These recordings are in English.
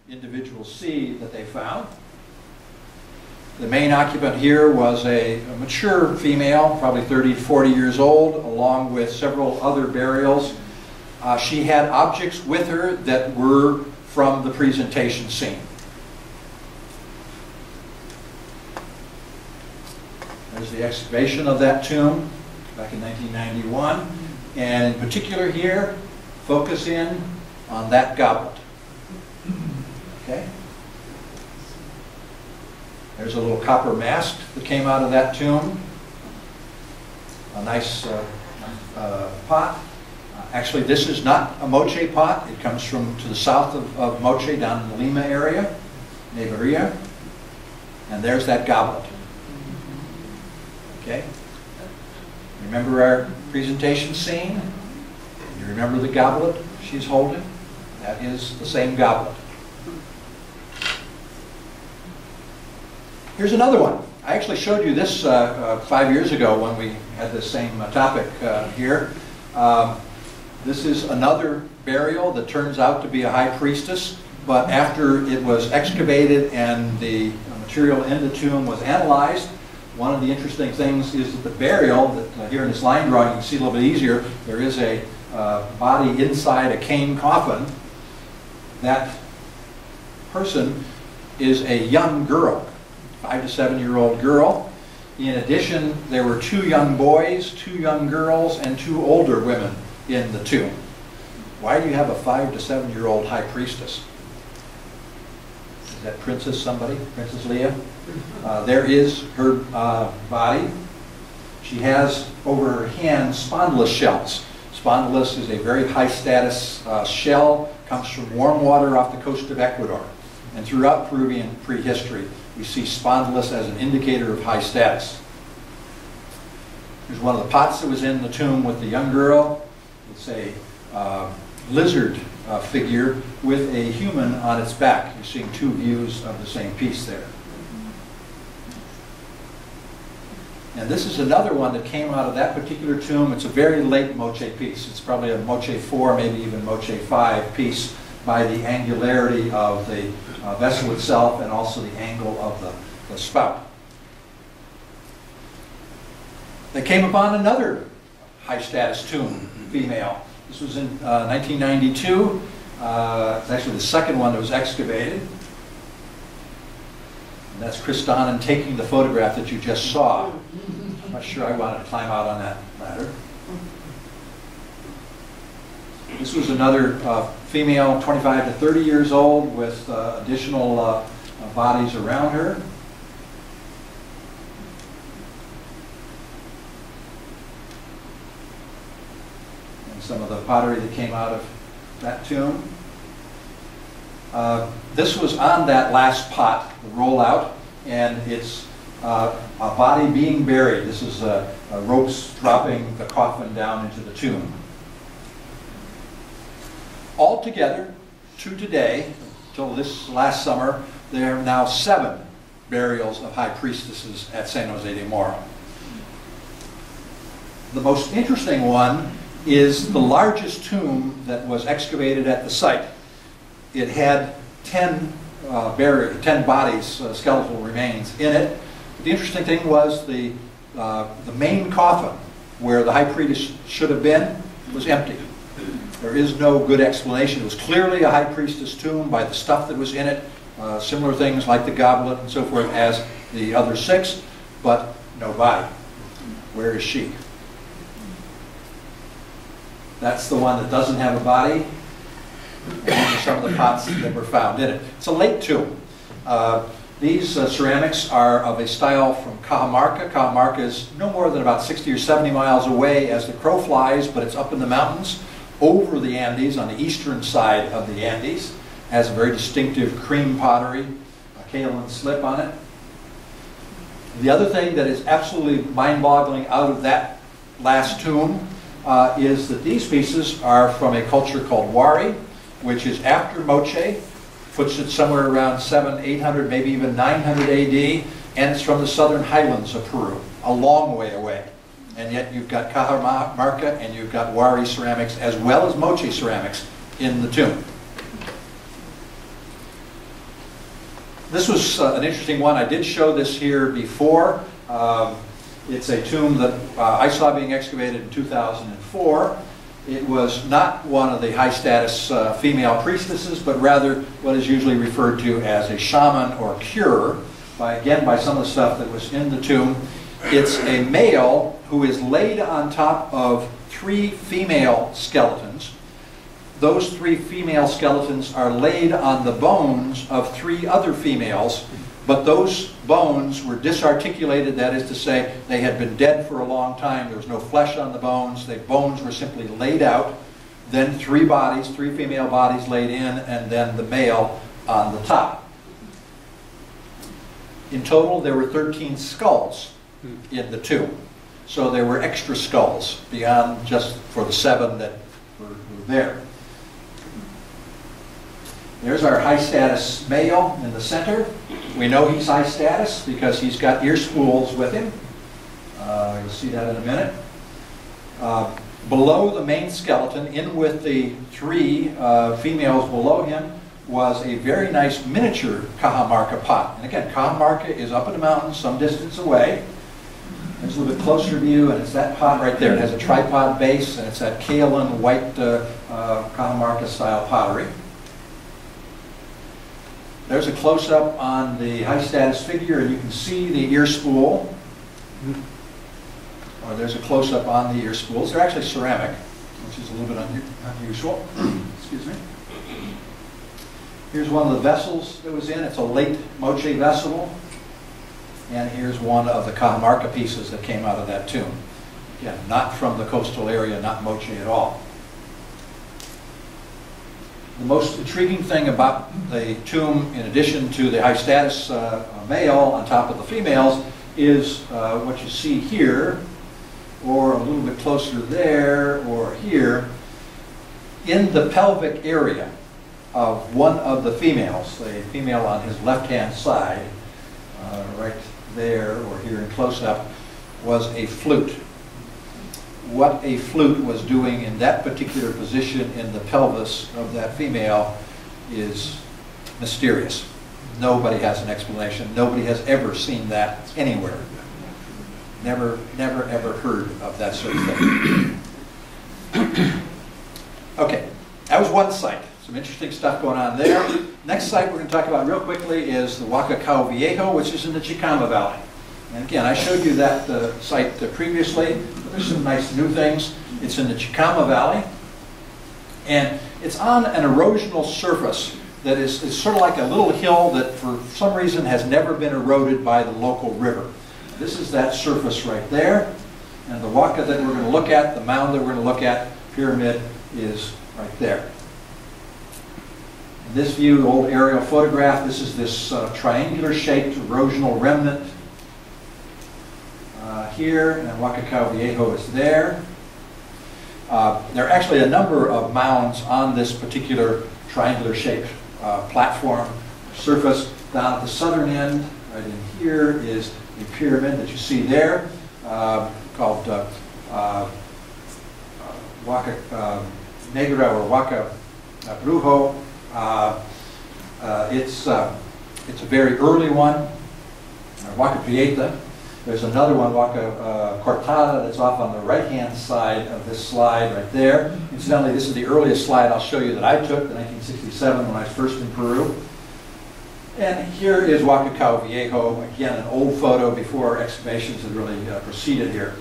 individual C that they found. The main occupant here was a mature female, probably 30 to 40 years old, along with several other burials. She had objects with her that were from the presentation scene. There's the excavation of that tomb back in 1991. And in particular here, focus in on that goblet. Okay? There's a little copper mask that came out of that tomb. A nice pot. Actually, this is not a moche pot. It comes from to the south of Moche, down in the Lima area, Nevaria. And there's that goblet. Okay? Remember our presentation scene? You remember the goblet she's holding? That is the same goblet. Here's another one. I actually showed you this 5 years ago when we had the same topic here. This is another burial that turns out to be a high priestess, but after it was excavated and the material in the tomb was analyzed, one of the interesting things is that the burial, that here in this line drawing you can see a little bit easier, there is a body inside a cane coffin. That person is a young girl. 5 to 7-year-old girl. In addition, there were 2 young boys, 2 young girls, and 2 older women in the tomb. Why do you have a 5 to 7-year-old high priestess? Is that Princess somebody? Princess Leia? There is her body. She has over her hand spondylus shells. Spondylus is a very high status shell, comes from warm water off the coast of Ecuador. And throughout Peruvian prehistory, we see spondylus as an indicator of high status. Here's one of the pots that was in the tomb with the young girl. It's a lizard figure with a human on its back. You're seeing 2 views of the same piece there. And this is another one that came out of that particular tomb. It's a very late moche piece. It's probably a moche 4, maybe even moche 5 piece by the angularity of the vessel itself and also the angle of the spout. They came upon another high status tomb, female. This was in 1992. It's actually the second one that was excavated. And that's Kristanen taking the photograph that you just saw. I'm not sure I wanted to climb out on that ladder. This was another female, 25 to 30 years old, with additional bodies around her. And some of the pottery that came out of that tomb. This was on that last pot, the rollout, and it's a body being buried. This is ropes dropping the coffin down into the tomb. Altogether, to today, till this last summer, there are now 7 burials of high priestesses at San Jose de Moro. The most interesting one is the largest tomb that was excavated at the site. It had 10 bodies, skeletal remains in it. The interesting thing was the main coffin, where the high priest should have been, was empty. There is no good explanation. It was clearly a high priestess tomb by the stuff that was in it, similar things like the goblet and so forth as the other 6, but no body. Where is she? That's the one that doesn't have a body. And these are some of the pots that were found in it. It's a late tomb. These ceramics are of a style from Cajamarca. Cajamarca is no more than about 60 or 70 miles away as the crow flies, but it's up in the mountains over the Andes, on the eastern side of the Andes. Has a very distinctive cream pottery, a kaolin slip on it. The other thing that is absolutely mind-boggling out of that last tomb is that these pieces are from a culture called Wari, which is after Moche, puts it somewhere around 700, 800, maybe even 900 AD, and it's from the southern highlands of Peru, a long way away. And yet you've got Cajamarca and you've got Wari ceramics as well as Moche ceramics in the tomb. This was an interesting one. I did show this here before. It's a tomb that I saw being excavated in 2004. It was not one of the high-status female priestesses, but rather what is usually referred to as a shaman or cure, again by some of the stuff that was in the tomb. It's a male who is laid on top of 3 female skeletons. Those 3 female skeletons are laid on the bones of 3 other females, but those bones were disarticulated, that is to say, they had been dead for a long time. There was no flesh on the bones. The bones were simply laid out. Then 3 bodies, 3 female bodies laid in, and then the male on the top. In total, there were 13 skulls in the tomb. So there were extra skulls beyond just for the 7 that were there. There's our high-status male in the center. We know he's high-status because he's got ear spools with him. You'll see that in a minute. Below the main skeleton, in with the 3 females below him, was a very nice miniature Cajamarca pot. And again, Cajamarca is up in the mountains some distance away. There's a little bit closer view, and it's that pot right there. It has a tripod base, and it's that kaolin white Cajamarca style pottery. There's a close-up on the high-status figure, and you can see the ear spool. Or there's a close-up on the ear spools. They're actually ceramic, which is a little bit unusual. Excuse me. Here's one of the vessels that was in. It's a late Moche vessel. And here's one of the Cajamarca pieces that came out of that tomb. Again, not from the coastal area, not Moche at all. The most intriguing thing about the tomb, in addition to the high-status male on top of the females, is what you see here, or a little bit closer there, or here. In the pelvic area of one of the females, the female on his left-hand side, right there, or here in close-up, was a flute. What a flute was doing in that particular position in the pelvis of that female is mysterious. Nobody has an explanation. Nobody has ever seen that anywhere. Never, ever heard of that sort of thing. Okay, that was one site. Some interesting stuff going on there. Next site we're going to talk about real quickly is the Huacacao Viejo, which is in the Chicama Valley. And again, I showed you that site previously. There's some nice new things. It's in the Chicama Valley. And it's on an erosional surface that is sort of like a little hill that for some reason has never been eroded by the local river. This is that surface right there. And the Huaca that we're going to look at, the mound that we're going to look at, pyramid, is right there. In this view, the old aerial photograph, this is this triangular-shaped erosional remnant here, and Huacacao Viejo is there. There are actually a number of mounds on this particular triangular-shaped platform surface. Down at the southern end, right in here, is the pyramid that you see there, called Huaca Negra or Huaca Brujo. It's a very early one, Huaca Prieta. There's another one, Huaca Cortada, that's off on the right-hand side of this slide right there. Incidentally, this is the earliest slide I'll show you that I took, in 1967 when I was first in Peru. And here is Huacacao Viejo, again an old photo before excavations had really proceeded here.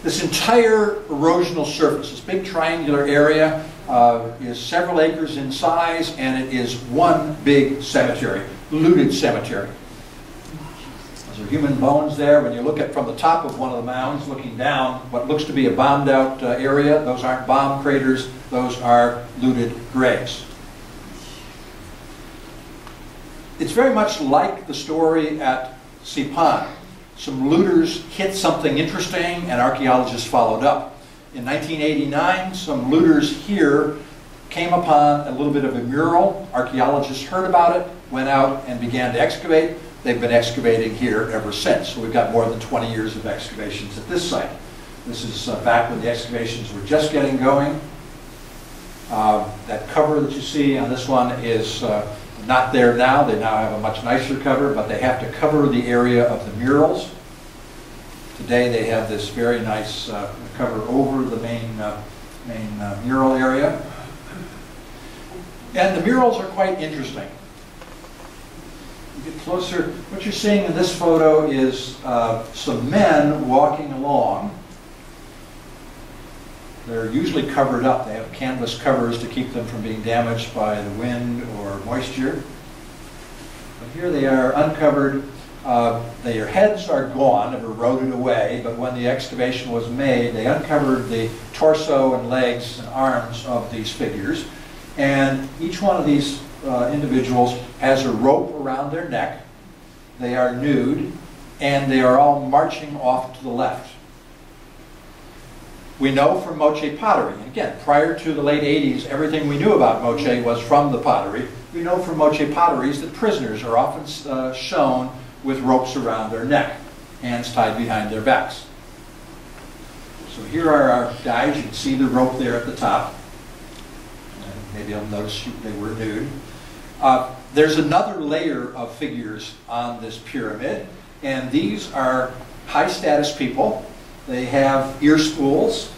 This entire erosional surface, this big triangular area, is several acres in size, and it is one big cemetery, looted cemetery. Those are human bones there. When you look at from the top of one of the mounds, looking down, what looks to be a bombed out area, those aren't bomb craters, those are looted graves. It's very much like the story at Sipan. Some looters hit something interesting and archaeologists followed up. In 1989, some looters here came upon a little bit of a mural. Archaeologists heard about it, went out and began to excavate. They've been excavating here ever since. So we've got more than 20 years of excavations at this site. This is back when the excavations were just getting going. That cover that you see on this one is not there now. They now have a much nicer cover, but they have to cover the area of the murals. Today they have this very nice cover over the main mural area. And the murals are quite interesting. You get closer, what you're seeing in this photo is some men walking along. They're usually covered up. They have canvas covers to keep them from being damaged by the wind or moisture. But here they are uncovered. Their heads are gone, have eroded away, but when the excavation was made, they uncovered the torso and legs and arms of these figures. And each one of these individuals has a rope around their neck. They are nude, and they are all marching off to the left. We know from moche pottery, and again, prior to the late 80s, everything we knew about moche was from the pottery. We know from moche potteries that prisoners are often shown with ropes around their neck, hands tied behind their backs. So here are our guys. You can see the rope there at the top. Maybe you'll notice they were nude. There's another layer of figures on this pyramid, and these are high status people. They have ear spools.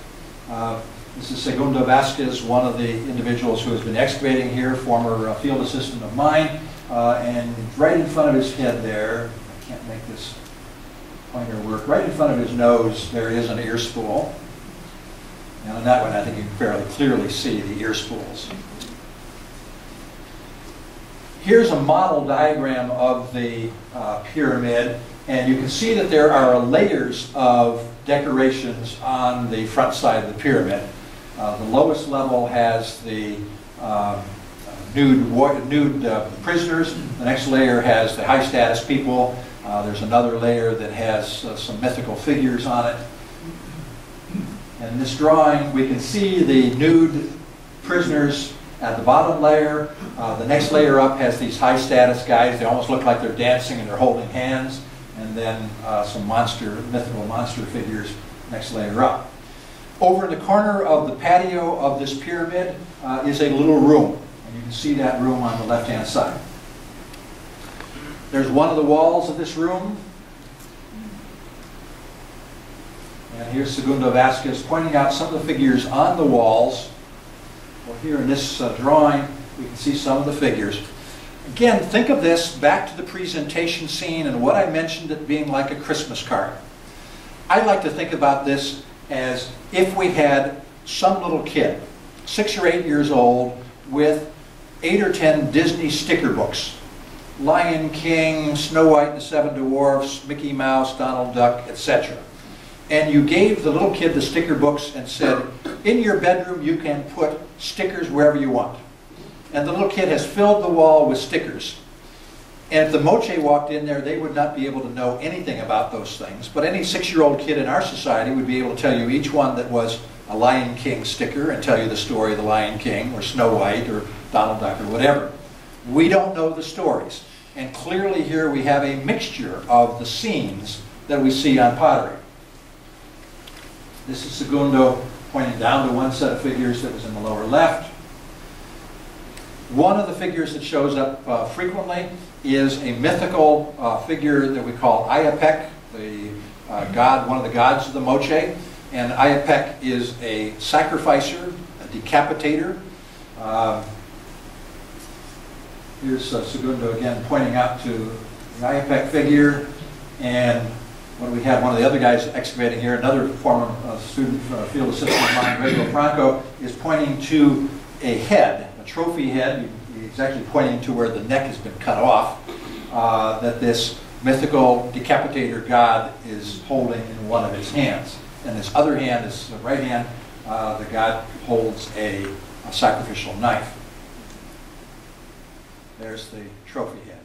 This is Segundo Vasquez, one of the individuals who has been excavating here, former field assistant of mine, and right in front of his head there, I can't make this pointer work, right in front of his nose there is an ear spool. And on that one I think you can fairly clearly see the ear spools. Here's a model diagram of the pyramid, and you can see that there are layers of decorations on the front side of the pyramid. The lowest level has the nude prisoners. The next layer has the high status people. There's another layer that has some mythical figures on it. And in this drawing we can see the nude prisoners at the bottom layer. The next layer up has these high status guys. They almost look like they're dancing and they're holding hands. And then some mythical monster figures next layer up. Over in the corner of the patio of this pyramid is a little room. And you can see that room on the left-hand side. There's one of the walls of this room. And here's Segundo Vasquez pointing out some of the figures on the walls. Well, here in this drawing, we can see some of the figures. Again, think of this back to the presentation scene and what I mentioned it being like a Christmas card. I like to think about this as if we had some little kid, 6 or 8 years old, with 8 or 10 Disney sticker books. Lion King, Snow White and the Seven Dwarfs, Mickey Mouse, Donald Duck, etc. And you gave the little kid the sticker books and said, in your bedroom you can put stickers wherever you want. And the little kid has filled the wall with stickers. And if the moche walked in there, they would not be able to know anything about those things. But any 6-year-old kid in our society would be able to tell you each one that was a Lion King sticker and tell you the story of the Lion King or Snow White or Donald Duck or whatever. We don't know the stories. And clearly here we have a mixture of the scenes that we see on pottery. This is Segundo pointing down to one set of figures that was in the lower left. One of the figures that shows up frequently is a mythical figure that we call Ayapec, the god, one of the gods of the moche. And Ayapec is a sacrificer, a decapitator. Here's Segundo again pointing out to the Ayapec figure. And when we have one of the other guys excavating here, another former student, field assistant of mine, Grego Franco, is pointing to a head, a trophy head. He's actually pointing to where the neck has been cut off, that this mythical decapitator god is holding in one of his hands. And this other hand, this right hand, the god holds a sacrificial knife. There's the trophy head.